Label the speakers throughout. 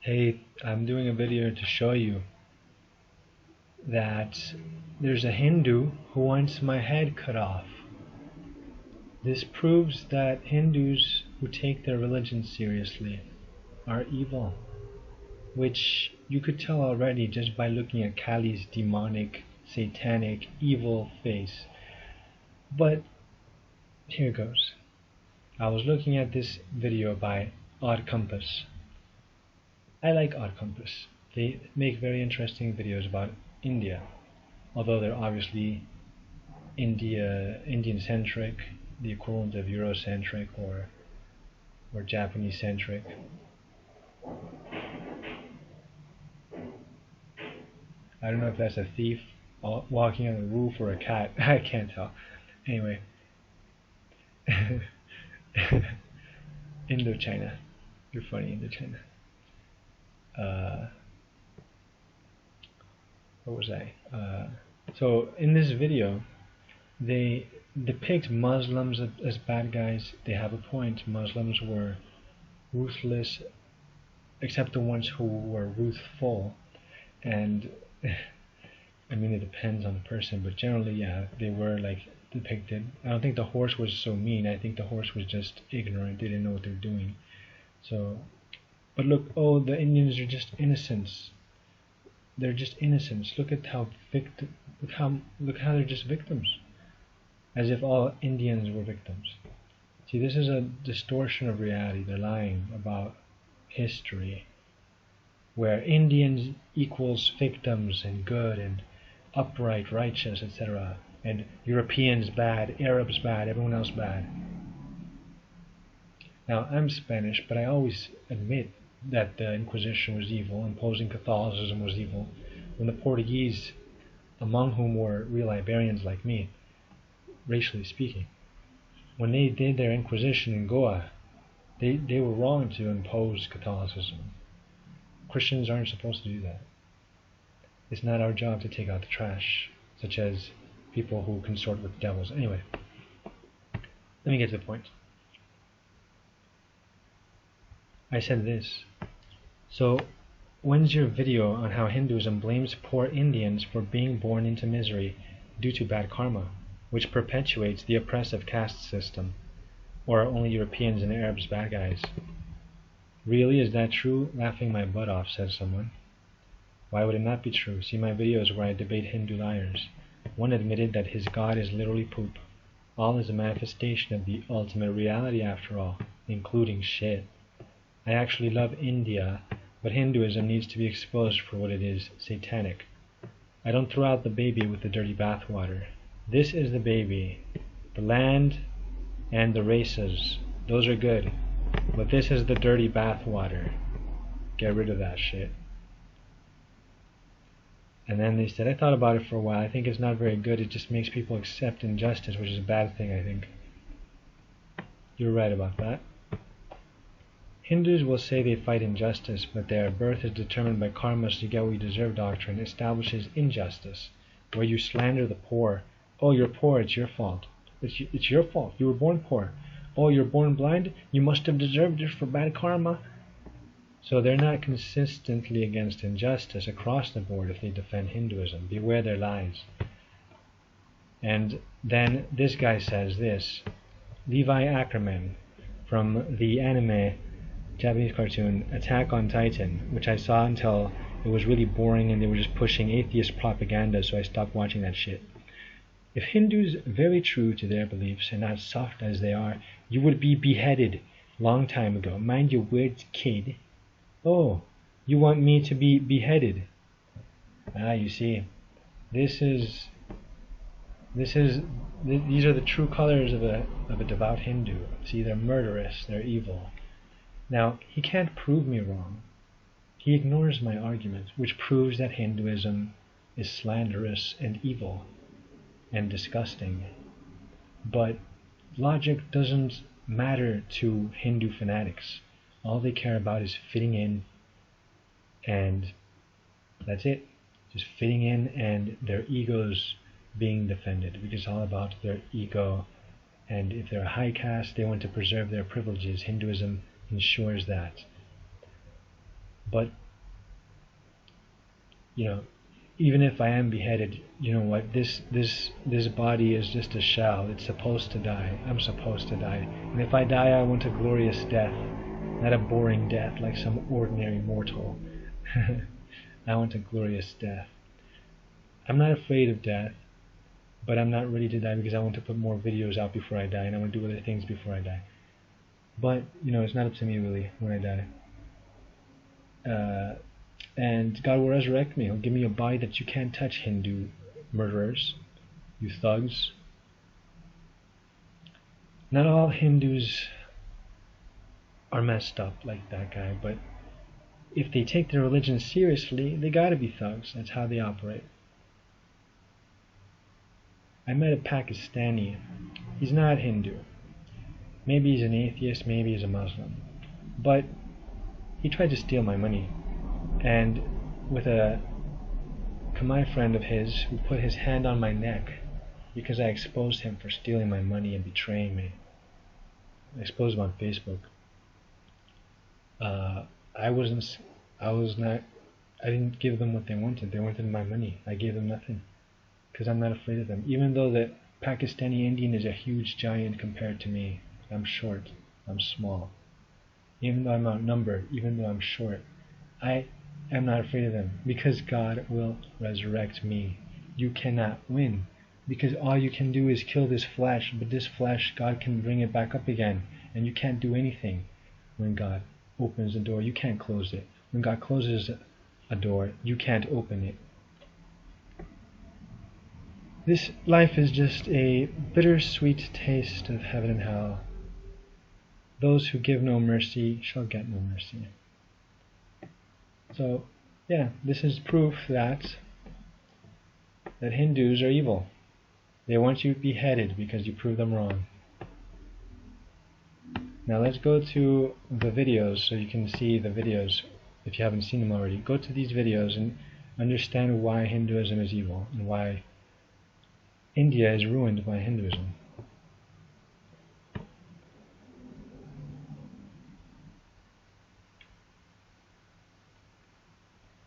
Speaker 1: Hey, I'm doing a video to show you that there's a Hindu who wants my head cut off. This proves that Hindus who take their religion seriously are evil, which you could tell already just by looking at Kali's demonic, satanic, evil face. But here goes. I was looking at this video by Odd Compass. I like Odd Compass. They make very interesting videos about India, although they're obviously Indian-centric, the equivalent of Eurocentric or Japanese-centric. I don't know if that's a thief walking on the roof or a cat. I can't tell. Anyway. Indochina. You're funny, Indochina. What was I? So in this video, they depict Muslims as bad guys. They have a point. Muslims were ruthless, except the ones who were ruthful. And I mean, it depends on the person, but generally, yeah, they were like depicted. I don't think the horse was so mean. I think the horse was just ignorant. They didn't know what they were doing. So, but look, oh, the Indians are just innocents. They're just innocents. Look how they're just victims. As if all Indians were victims. See, this is a distortion of reality. They're lying about history, where Indians equals victims and good and upright, righteous, etc. And Europeans bad, Arabs bad, everyone else bad. Now, I'm Spanish, but I always admit that the Inquisition was evil, imposing Catholicism was evil. When the Portuguese, among whom were real Iberians like me, racially speaking, when they did their Inquisition in Goa, they were wrong to impose Catholicism. Christians aren't supposed to do that. It's not our job to take out the trash, such as people who consort with devils. Anyway, let me get to the point. I said this. So, when's your video on how Hinduism blames poor Indians for being born into misery due to bad karma, which perpetuates the oppressive caste system? Or are only Europeans and Arabs bad guys? Really, is that true? Laughing my butt off, says someone. Why would it not be true? See my videos where I debate Hindu liars. One admitted that his God is literally poop. All is a manifestation of the ultimate reality after all, including shit. I actually love India, but Hinduism needs to be exposed for what it is, satanic. I don't throw out the baby with the dirty bathwater. This is the baby. The land and the races, those are good. But this is the dirty bathwater. Get rid of that shit. And then they said, I thought about it for a while. I think it's not very good. It just makes people accept injustice, which is a bad thing, I think. You're right about that. Hindus will say they fight injustice, but their birth is determined by karma, so you get what you deserve doctrine establishes injustice, where you slander the poor. Oh, you're poor, it's your fault. It's your fault. You were born poor. Oh, you're born blind? You must have deserved it for bad karma. So they're not consistently against injustice across the board if they defend Hinduism. Beware their lies. And then this guy says this. Levi Ackerman from the anime Japanese cartoon Attack on Titan, which I saw until it was really boring and they were just pushing atheist propaganda, so I stopped watching that shit. If Hindus very true to their beliefs and not soft as they are, you would be beheaded long time ago. Mind your words, kid. Oh, you want me to be beheaded? Ah, you see, these are the true colors of a devout Hindu. See, they're murderous, they're evil. Now, he can't prove me wrong. He ignores my argument, which proves that Hinduism is slanderous and evil and disgusting. But logic doesn't matter to Hindu fanatics. All they care about is fitting in, and that's it. Just fitting in and their egos being defended, because it's all about their ego. And if they're a high caste, they want to preserve their privileges. Hinduism ensures that. But, you know, even if I am beheaded, you know what, this body is just a shell. It's supposed to die. I'm supposed to die. And if I die, I want a glorious death, not a boring death like some ordinary mortal. I want a glorious death. I'm not afraid of death, but I'm not ready to die because I want to put more videos out before I die, and I want to do other things before I die. But, you know, it's not up to me really when I die. And God will resurrect me. He'll give me a body that you can't touch, Hindu murderers, you thugs. Not all Hindus are messed up like that guy, but if they take their religion seriously, they gotta be thugs. That's how they operate. I met a Pakistani. He's not Hindu. Maybe he's an atheist, maybe he's a Muslim. But he tried to steal my money. And with a Khmer friend of his who put his hand on my neck because I exposed him for stealing my money and betraying me. I exposed him on Facebook. I didn't give them what they wanted. They wanted my money. I gave them nothing because I'm not afraid of them. Even though the Pakistani Indian is a huge giant compared to me. I'm short. I'm small. Even though I'm outnumbered, even though I'm short, I am not afraid of them because God will resurrect me. You cannot win because all you can do is kill this flesh, but this flesh, God can bring it back up again, and you can't do anything when God opens the door. You can't close it. When God closes a door, you can't open it. This life is just a bittersweet taste of heaven and hell. Those who give no mercy shall get no mercy. So, yeah, this is proof that Hindus are evil. They want you beheaded because you prove them wrong. Now let's go to the videos so you can see the videos if you haven't seen them already. Go to these videos and understand why Hinduism is evil and why India is ruined by Hinduism.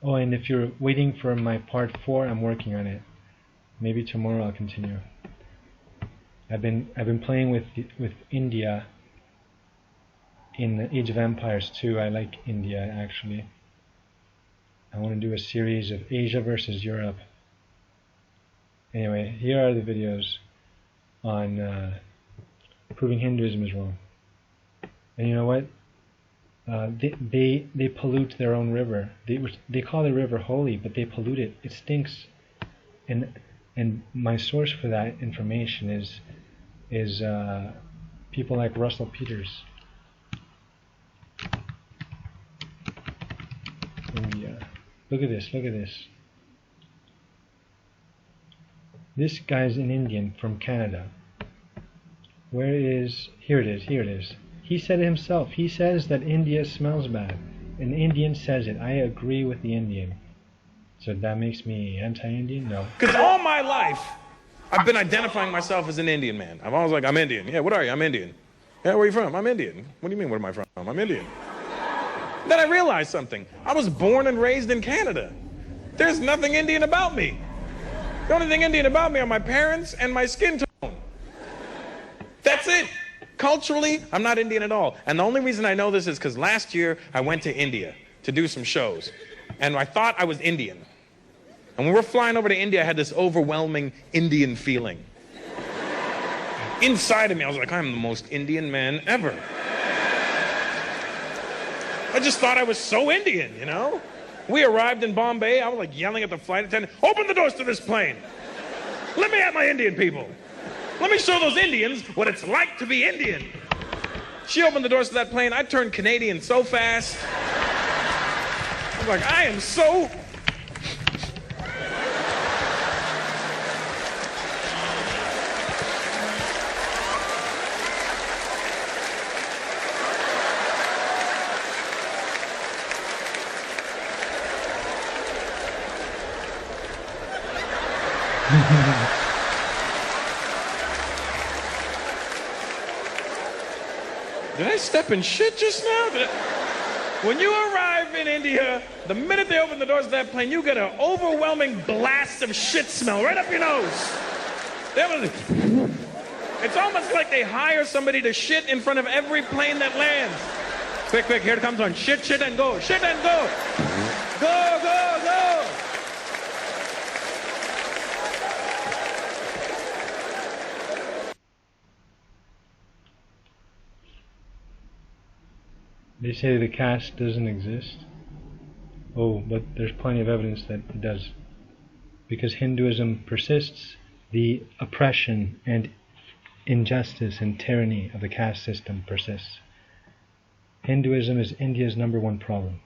Speaker 1: Oh, and if you're waiting for my part 4, I'm working on it. Maybe tomorrow I'll continue. I've been playing with India in the Age of Empires too. I like India actually. I want to do a series of Asia versus Europe. Anyway, here are the videos on proving Hinduism is wrong. And you know what? They pollute their own river. They call the river holy, but they pollute it. It stinks. And my source for that information is people like Russell Peters. India. Look at this. Look at this. This guy's an Indian from Canada. Where is... Here it is. Here it is. He said it himself. He says that India smells bad. An Indian says it. I agree with the Indian. So that makes me anti-Indian? No.
Speaker 2: Because all my life, I've been identifying myself as an Indian man. I'm always like, I'm Indian. Yeah, what are you? I'm Indian. Yeah, where are you from? I'm Indian. What do you mean, where am I from? I'm Indian. Then I realized something. I was born and raised in Canada. There's nothing Indian about me. The only thing Indian about me are my parents and my skin tone. That's it. Culturally, I'm not Indian at all. And the only reason I know this is because last year I went to India to do some shows. And I thought I was Indian. And when we were flying over to India, I had this overwhelming Indian feeling. Inside of me, I was like, I'm the most Indian man ever. I just thought I was so Indian, you know? We arrived in Bombay. I was like yelling at the flight attendant, open the doors to this plane. Let me at my Indian people. Let me show those Indians what it's like to be Indian. She opened the doors to that plane. I turned Canadian so fast. I was like, I am so... Did I step in shit just now? When you arrive in India, the minute they open the doors of that plane, you get an overwhelming blast of shit smell right up your nose. It's almost like they hire somebody to shit in front of every plane that lands. Quick, quick, here comes one. Shit, shit, and go. Shit and go. Go, go, go.
Speaker 1: They say the caste doesn't exist. Oh, but there's plenty of evidence that it does. Because Hinduism persists, the oppression and injustice and tyranny of the caste system persists. Hinduism is India's #1 problem.